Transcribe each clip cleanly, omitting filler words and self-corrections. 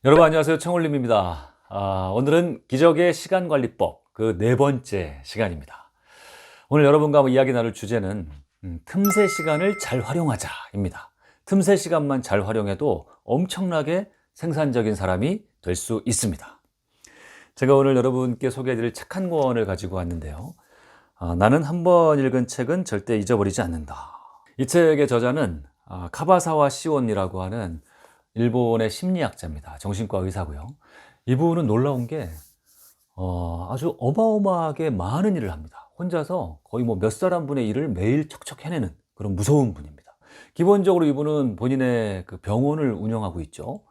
여러분 안녕하세요. 청울림입니다. 오늘은 기적의 시간관리법 그 네 번째 시간입니다. 오늘 여러분과 한번 이야기 나눌 주제는 틈새 시간을 잘 활용하자입니다. 틈새 시간만 잘 활용해도 엄청나게 생산적인 사람이 될 수 있습니다. 제가 오늘 여러분께 소개해드릴 책 한 권을 가지고 왔는데요. 나는 한 번 읽은 책은 절대 잊어버리지 않는다. 이 책의 저자는 카바사와 시온이라고 하는 일본의 심리학자입니다. 정신과 의사고요. 이분은 놀라운 게 아주 어마어마하게 많은 일을 합니다. 혼자서 거의 뭐 몇 사람분의 일을 매일 척척 해내는 그런 무서운 분입니다. 기본적으로 이분은 본인의 그 병원을 운영하고 있죠.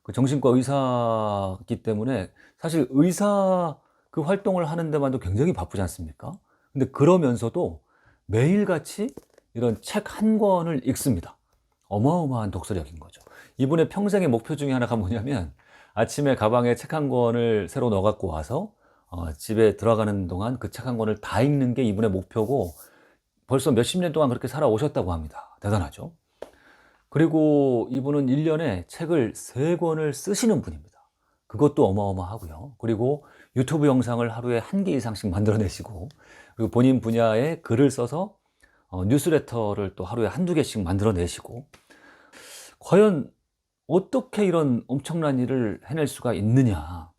그 정신과 의사이기 때문에 사실 의사 그 활동을 하는 데만도 굉장히 바쁘지 않습니까? 근데 그러면서도 매일같이 이런 책 한 권을 읽습니다. 어마어마한 독서력인 거죠. 이분의 평생의 목표 중에 하나가 뭐냐면 아침에 가방에 책 한 권을 새로 넣어 갖고 와서 집에 들어가는 동안 그 책 한 권을 다 읽는 게 이분의 목표고 벌써 몇십 년 동안 그렇게 살아오셨다고 합니다. 대단하죠. 그리고 이분은 1년에 책을 3권을 쓰시는 분입니다. 그것도 어마어마하고요. 그리고 유튜브 영상을 하루에 1개 이상씩 만들어내시고, 그리고 본인 분야의 글을 써서 뉴스레터를 또 하루에 1~2개씩 만들어내시고, 과연 어떻게 이런 엄청난 일을 해낼 수가 있느냐.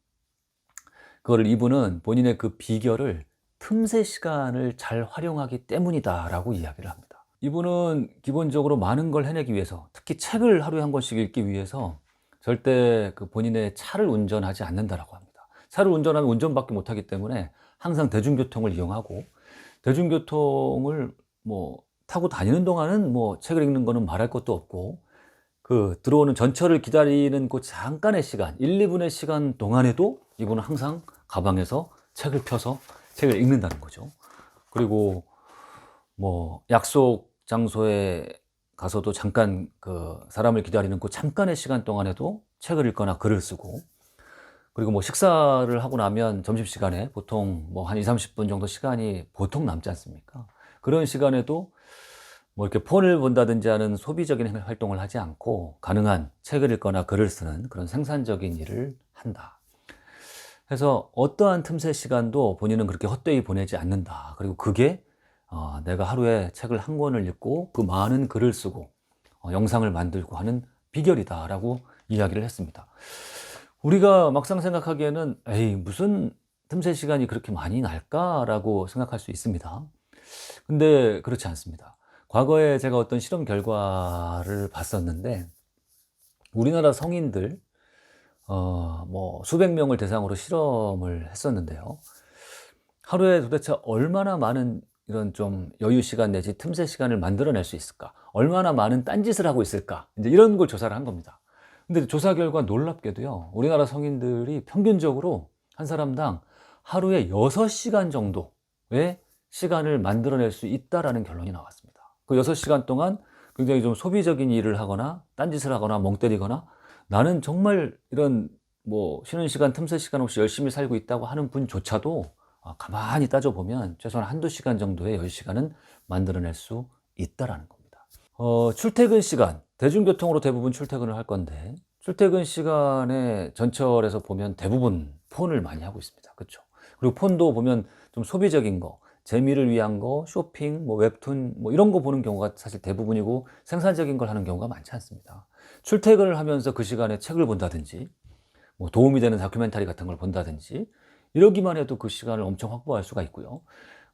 그거를 이분은 본인의 그 비결을 틈새 시간을 잘 활용하기 때문이다라고 이야기를 합니다. 이분은 기본적으로 많은 걸 해내기 위해서, 특히 책을 하루에 1권씩 읽기 위해서 절대 그 본인의 차를 운전하지 않는다라고 합니다. 차를 운전하면 운전밖에 못하기 때문에 항상 대중교통을 이용하고, 대중교통을 뭐 타고 다니는 동안은 뭐 책을 읽는 거는 말할 것도 없고, 그 들어오는 전철을 기다리는 그 잠깐의 시간, 1~2분의 시간 동안에도 이분은 항상 가방에서 책을 펴서 책을 읽는다는 거죠. 그리고 뭐 약속 장소에 가서도 잠깐 그 사람을 기다리는 그 잠깐의 시간 동안에도 책을 읽거나 글을 쓰고, 그리고 뭐 식사를 하고 나면 점심시간에 보통 뭐 한 20~30분 정도 시간이 보통 남지 않습니까? 그런 시간에도 뭐 이렇게 폰을 본다든지 하는 소비적인 활동을 하지 않고 가능한 책을 읽거나 글을 쓰는 그런 생산적인 일을 한다. 그래서 어떠한 틈새 시간도 본인은 그렇게 헛되이 보내지 않는다. 그리고 그게 내가 하루에 책을 1권을 읽고 그 많은 글을 쓰고 영상을 만들고 하는 비결이다라고 이야기를 했습니다. 우리가 막상 생각하기에는 에이 무슨 틈새 시간이 그렇게 많이 날까라고 생각할 수 있습니다. 근데 그렇지 않습니다. 과거에 제가 어떤 실험 결과를 봤었는데, 우리나라 성인들 뭐 수백 명을 대상으로 실험을 했었는데요. 하루에 도대체 얼마나 많은 이런 좀 여유 시간 내지 틈새 시간을 만들어낼 수 있을까? 얼마나 많은 딴짓을 하고 있을까? 이제 이런 걸 조사를 한 겁니다. 근데 조사 결과 놀랍게도요, 우리나라 성인들이 평균적으로 한 사람당 하루에 6시간 정도의 시간을 만들어낼 수 있다라는 결론이 나왔습니다. 그 6시간 동안 굉장히 좀 소비적인 일을 하거나 딴짓을 하거나 멍 때리거나, 나는 정말 이런 뭐 쉬는 시간 틈새 시간 없이 열심히 살고 있다고 하는 분조차도 가만히 따져보면 최소한 1~2시간 정도의 10시간은 만들어낼 수 있다라는 겁니다. 출퇴근 시간, 대중교통으로 대부분 출퇴근을 할 건데, 출퇴근 시간에 전철에서 보면 대부분 폰을 많이 하고 있습니다. 그렇죠? 그리고 폰도 보면 좀 소비적인 거, 재미를 위한 거, 쇼핑, 뭐 웹툰 뭐 이런 거 보는 경우가 사실 대부분이고, 생산적인 걸 하는 경우가 많지 않습니다. 출퇴근을 하면서 그 시간에 책을 본다든지, 뭐 도움이 되는 다큐멘터리 같은 걸 본다든지, 이러기만 해도 그 시간을 엄청 확보할 수가 있고요.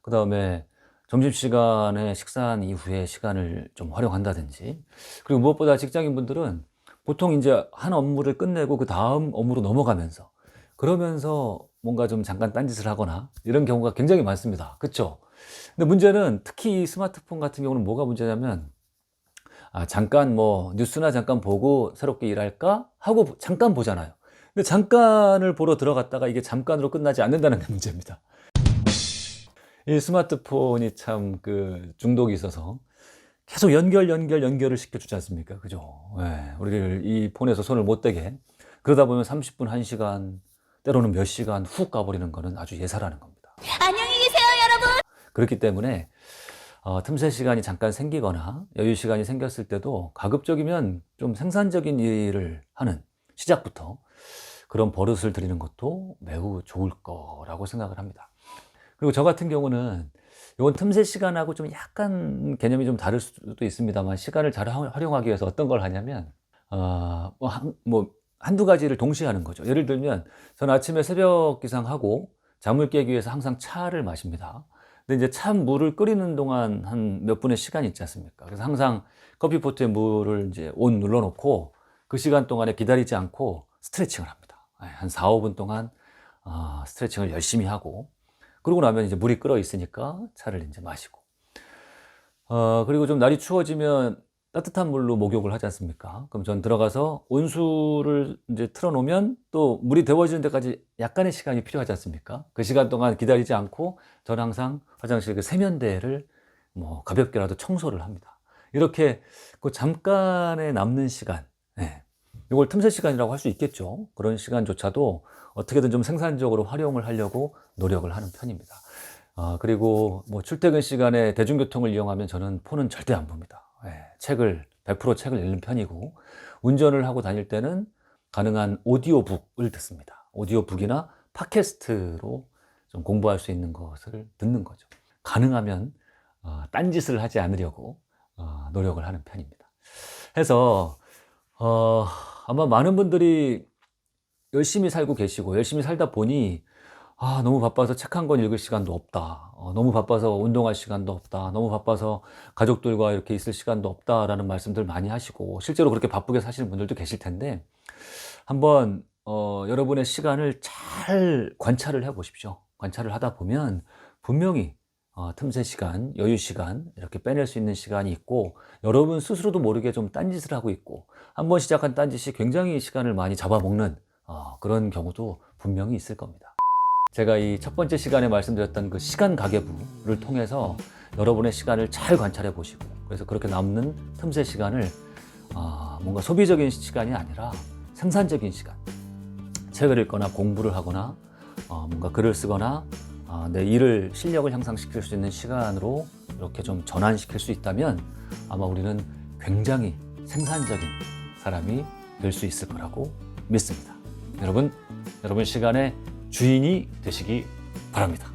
그 다음에 점심시간에 식사한 이후에 시간을 좀 활용한다든지, 그리고 무엇보다 직장인분들은 보통 이제 한 업무를 끝내고 그 다음 업무로 넘어가면서, 그러면서 뭔가 좀 잠깐 딴짓을 하거나 이런 경우가 굉장히 많습니다. 그렇죠? 근데 문제는 특히 이 스마트폰 같은 경우는 뭐가 문제냐면, 잠깐 뭐 뉴스나 잠깐 보고 새롭게 일할까 하고 잠깐 보잖아요. 근데 잠깐을 보러 들어갔다가 이게 잠깐으로 끝나지 않는다는 게 문제입니다. 이 스마트폰이 참 그 중독이 있어서 계속 연결을 시켜주지 않습니까? 그죠? 네, 우리를 이 폰에서 손을 못 떼게. 그러다 보면 30분, 1시간, 때로는 몇 시간 훅 가버리는 거는 아주 예사라는 겁니다. 안녕히 계세요, 여러분. 그렇기 때문에 틈새 시간이 잠깐 생기거나 여유 시간이 생겼을 때도 가급적이면 좀 생산적인 일을 하는, 시작부터 그런 버릇을 들이는 것도 매우 좋을 거라고 생각을 합니다. 그리고 저 같은 경우는 이건 틈새 시간하고 좀 약간 개념이 좀 다를 수도 있습니다만, 시간을 잘 활용하기 위해서 어떤 걸 하냐면, 한두 가지를 동시에 하는 거죠. 예를 들면, 저는 아침에 새벽 기상하고 잠을 깨기 위해서 항상 차를 마십니다. 근데 이제 찬물을 끓이는 동안 한 몇 분의 시간이 있지 않습니까? 그래서 항상 커피포트에 물을 이제 온 눌러놓고 그 시간 동안에 기다리지 않고 스트레칭을 합니다. 한 4, 5분 동안 스트레칭을 열심히 하고, 그러고 나면 이제 물이 끓어 있으니까 차를 이제 마시고, 그리고 좀 날이 추워지면 따뜻한 물로 목욕을 하지 않습니까? 그럼 전 들어가서 온수를 이제 틀어놓으면 또 물이 데워지는 데까지 약간의 시간이 필요하지 않습니까? 그 시간 동안 기다리지 않고 저는 항상 화장실 그 세면대를 뭐 가볍게라도 청소를 합니다. 이렇게 그 잠깐의 남는 시간, 이걸 틈새 시간이라고 할 수 있겠죠. 그런 시간조차도 어떻게든 좀 생산적으로 활용을 하려고 노력을 하는 편입니다. 그리고 뭐 출퇴근 시간에 대중교통을 이용하면 저는 폰은 절대 안 봅니다. 100% 책을 읽는 편이고, 운전을 하고 다닐 때는 가능한 오디오북을 듣습니다. 오디오북이나 팟캐스트로 좀 공부할 수 있는 것을 듣는 거죠. 가능하면 딴짓을 하지 않으려고 노력을 하는 편입니다. 해서 아마 많은 분들이 열심히 살고 계시고, 열심히 살다 보니 너무 바빠서 책 한 권 읽을 시간도 없다, 너무 바빠서 운동할 시간도 없다, 너무 바빠서 가족들과 이렇게 있을 시간도 없다라는 말씀들 많이 하시고, 실제로 그렇게 바쁘게 사시는 분들도 계실 텐데, 한번 여러분의 시간을 잘 관찰을 해 보십시오. 관찰을 하다 보면 분명히 틈새 시간, 여유 시간 이렇게 빼낼 수 있는 시간이 있고, 여러분 스스로도 모르게 좀 딴짓을 하고 있고, 한번 시작한 딴짓이 굉장히 시간을 많이 잡아먹는 그런 경우도 분명히 있을 겁니다. 제가 이 첫 번째 시간에 말씀드렸던 그 시간 가계부를 통해서 여러분의 시간을 잘 관찰해 보시고, 그래서 그렇게 남는 틈새 시간을 뭔가 소비적인 시간이 아니라 생산적인 시간, 책을 읽거나 공부를 하거나 뭔가 글을 쓰거나 내 일을, 실력을 향상시킬 수 있는 시간으로 이렇게 좀 전환시킬 수 있다면 아마 우리는 굉장히 생산적인 사람이 될 수 있을 거라고 믿습니다. 여러분 시간의 주인이 되시기 바랍니다.